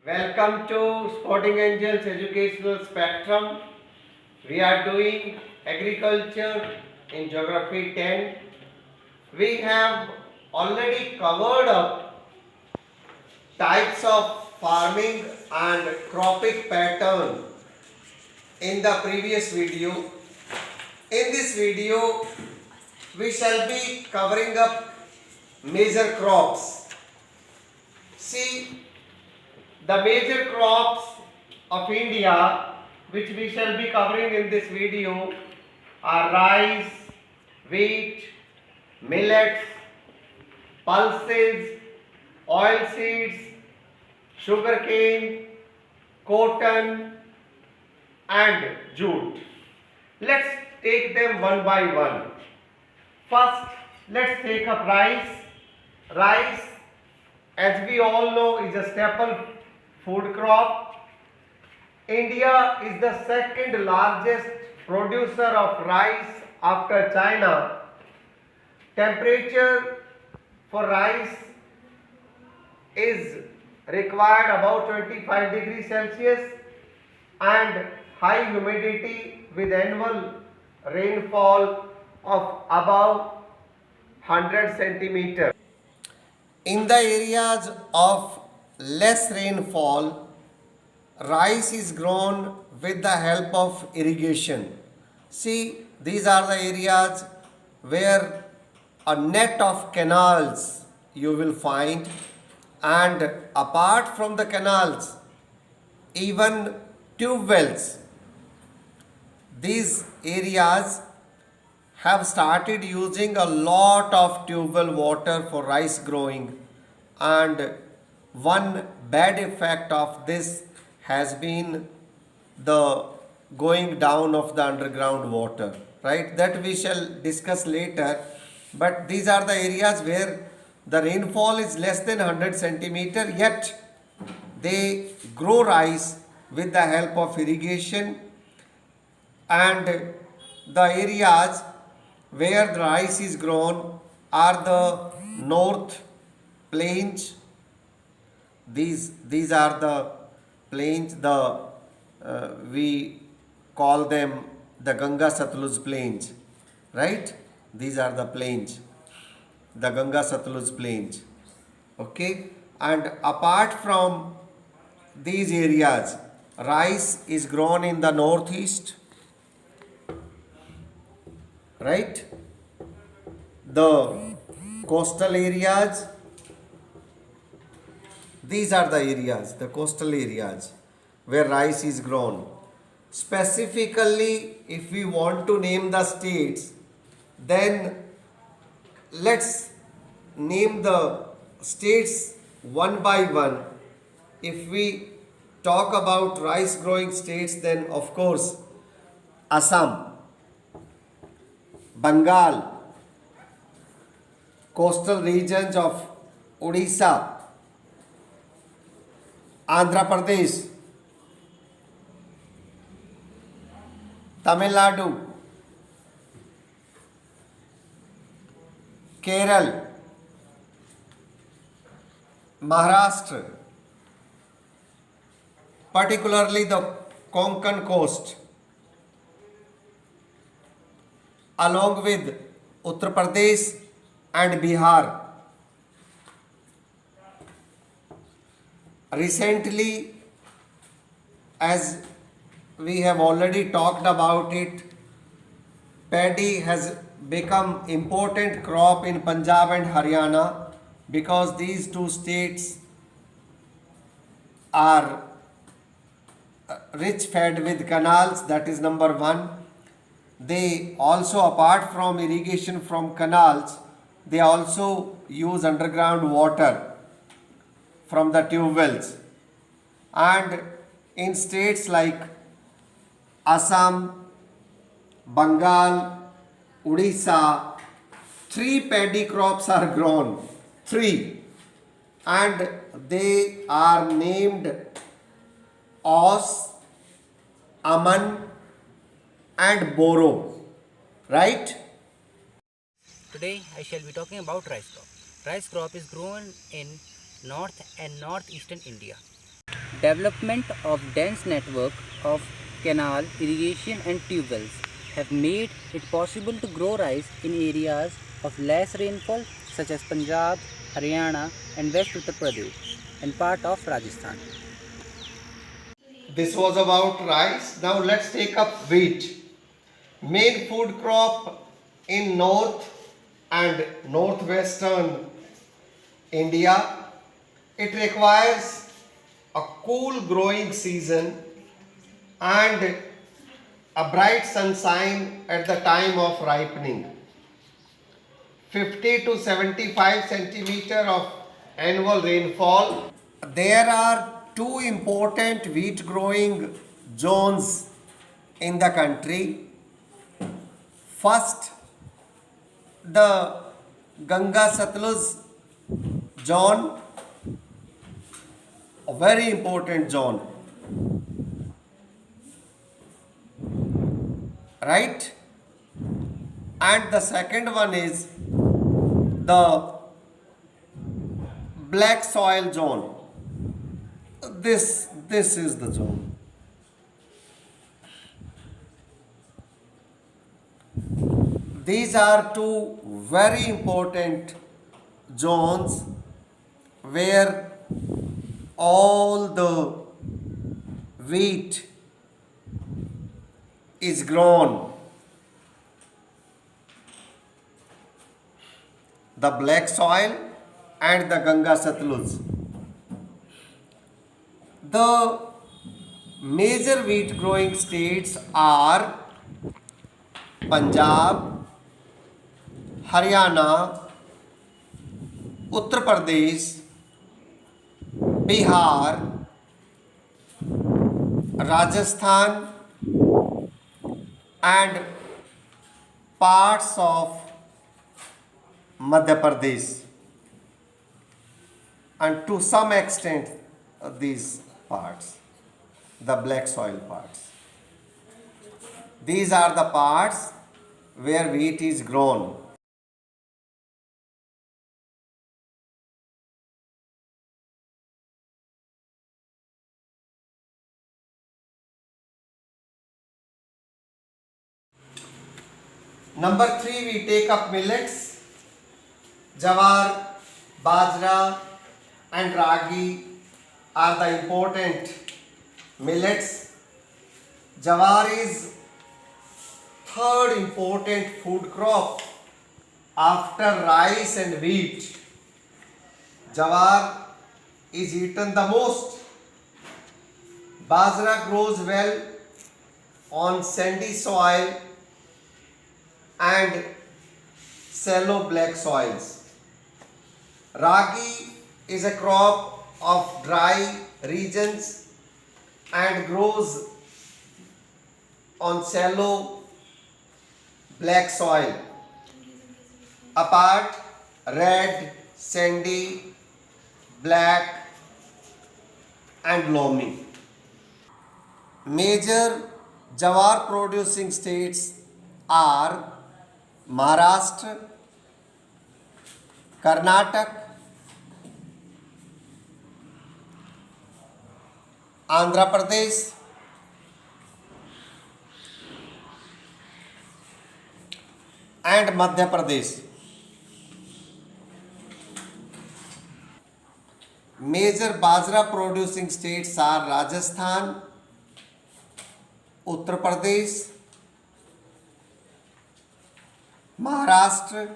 Welcome to Sporting Angels Educational Spectrum. We are doing agriculture in Geography 10. We have already covered up types of farming and cropping pattern in the previous video. In this video, we shall be covering up major crops. See, the major crops of India which we shall be covering in this video are rice, wheat, millets, pulses, oilseeds, sugarcane, cotton and jute. Let's take them one by one. First, let's take up rice. Rice, as we all know, is a staple food crop. India is the second largest producer of rice after China. Temperature for rice is required about 25 degrees Celsius and high humidity with annual rainfall of above 100 centimeters. In the areas of less rainfall, rice is grown with the help of irrigation. See, these are the areas where a net of canals you will find, and apart from the canals, even tube wells. These areas have started using a lot of tube well water for rice growing, and one bad effect of this has been the going down of the underground water, right? That we shall discuss later. But these are the areas where the rainfall is less than 100 centimeter, yet they grow rice with the help of irrigation. And the areas where the rice is grown are the north plains. These are the plains, we call them the Ganga Satluj plains, right? These are the plains, the Ganga Satluj plains. Okay, and apart from these areas, rice is grown in the northeast, right? The coastal areas, these are the areas, the coastal areas where rice is grown. Specifically, if we want to name the states, then let's name the states one by one. If we talk about rice growing states, then of course Assam, Bengal, coastal regions of Odisha, Andhra Pradesh, Tamil Nadu, Kerala, Maharashtra, particularly the Konkan coast, along with Uttar Pradesh and Bihar. Recently, as we have already talked about it, paddy has become important crop in Punjab and Haryana because these two states are rich fed with canals. That is number one. They also, apart from irrigation from canals, they also use underground water from the tube wells. And in states like Assam, Bengal, Odisha, 3 paddy crops are grown. 3. And they are named Os, Aman and Boro, right? Today I shall be talking about rice crop. Rice crop is grown in north and northeastern India. Development of dense network of canal, irrigation and tube wells have made it possible to grow rice in areas of less rainfall such as Punjab, Haryana and West Uttar Pradesh and part of Rajasthan. This was about rice. Now let's take up wheat. Main food crop in north and northwestern India. It requires a cool growing season and a bright sunshine at the time of ripening. 50 to 75 centimeter of annual rainfall. There are two important wheat growing zones in the country. First, the Ganga Satluj zone, a very important zone, right? And the second one is the black soil zone. This is the zone. These are two very important zones where all the wheat is grown. The black soil and the Ganga Satluj. The major wheat growing states are Punjab, Haryana, Uttar Pradesh, Bihar, Rajasthan and parts of Madhya Pradesh, and to some extent these parts, the black soil parts. These are the parts where wheat is grown. Number 3, we take up millets. Jawar, bajra and ragi are the important millets. Jawar is third important food crop after rice and wheat. Jawar is eaten the most. Bajra grows well on sandy soil and shallow black soils. Ragi is a crop of dry regions and grows on shallow black soil. Apart red, sandy, black and loamy. Major jawar producing states are Maharashtra, Karnataka, Andhra Pradesh, and Madhya Pradesh. Major bajra producing states are Rajasthan, Uttar Pradesh, Maharashtra,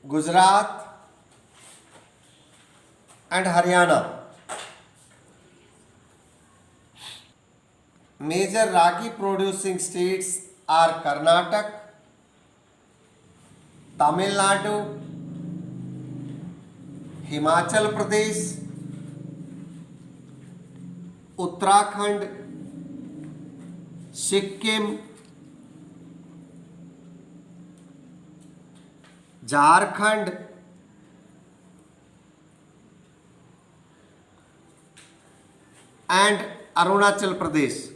Gujarat and Haryana. Major ragi producing states are Karnataka, Tamil Nadu, Himachal Pradesh, Uttarakhand, Sikkim, Jharkhand, and Arunachal Pradesh.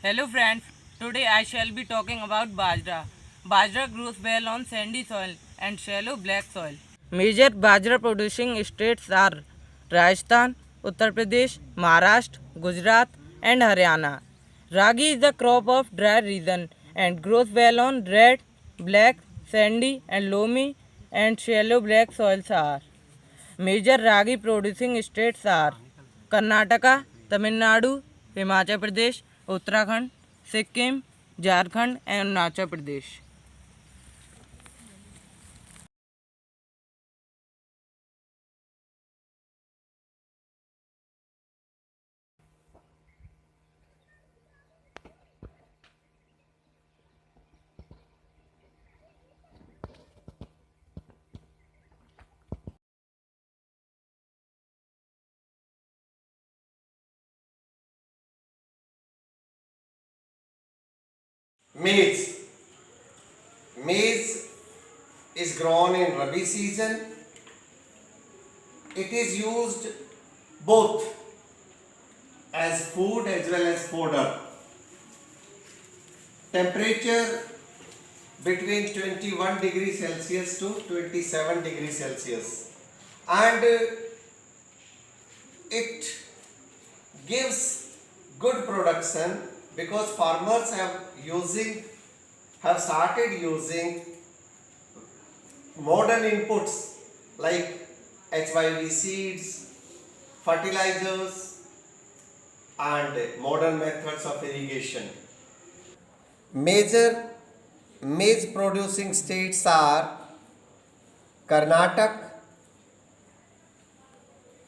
Hello friends, today I shall be talking about bajra. Bajra grows well on sandy soil and shallow black soil. Major bajra producing states are Rajasthan, Uttar Pradesh, Maharashtra, Gujarat, and Haryana. Ragi is a crop of dry region and grows well on red, black, sandy, and loamy and shallow black soils are. Major ragi producing states are Karnataka, Tamil Nadu, Himachal Pradesh, Uttarakhand, Sikkim, Jharkhand, and Arunachal Pradesh. Maize. Maize is grown in Rabi season. It is used both as food as well as fodder. Temperature between 21 degrees Celsius to 27 degrees Celsius, and it gives good production because farmers have started using modern inputs like HYV seeds, fertilizers, and modern methods of irrigation. Major maize producing states are Karnataka,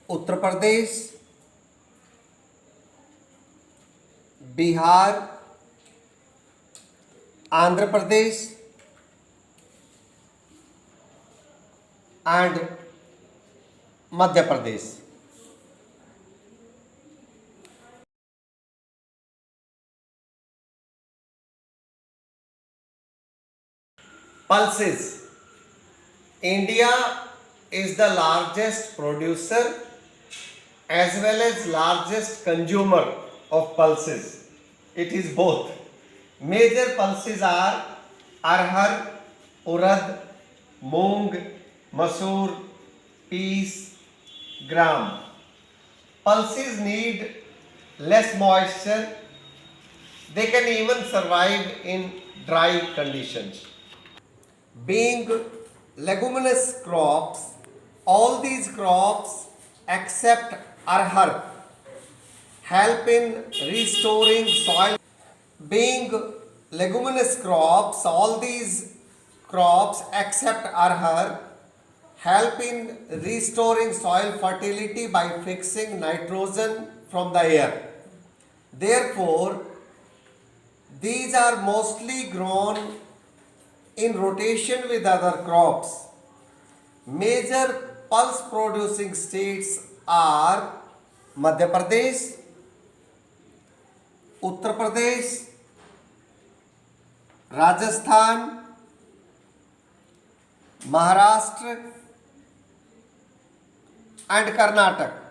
Uttar Pradesh, Bihar, Andhra Pradesh, and Madhya Pradesh. Pulses. India is the largest producer as well as largest consumer of pulses. It is both. Major pulses are arhar, urad, moong, masoor, peas, gram. Pulses need less moisture. They can even survive in dry conditions. Being leguminous crops, all these crops except arhar help in restoring soil. Being leguminous crops, all these crops except arhar help in restoring soil fertility by fixing nitrogen from the air. Therefore, these are mostly grown in rotation with other crops. Major pulse producing states are Madhya Pradesh, Uttar Pradesh, Rajasthan, Maharashtra, and Karnataka.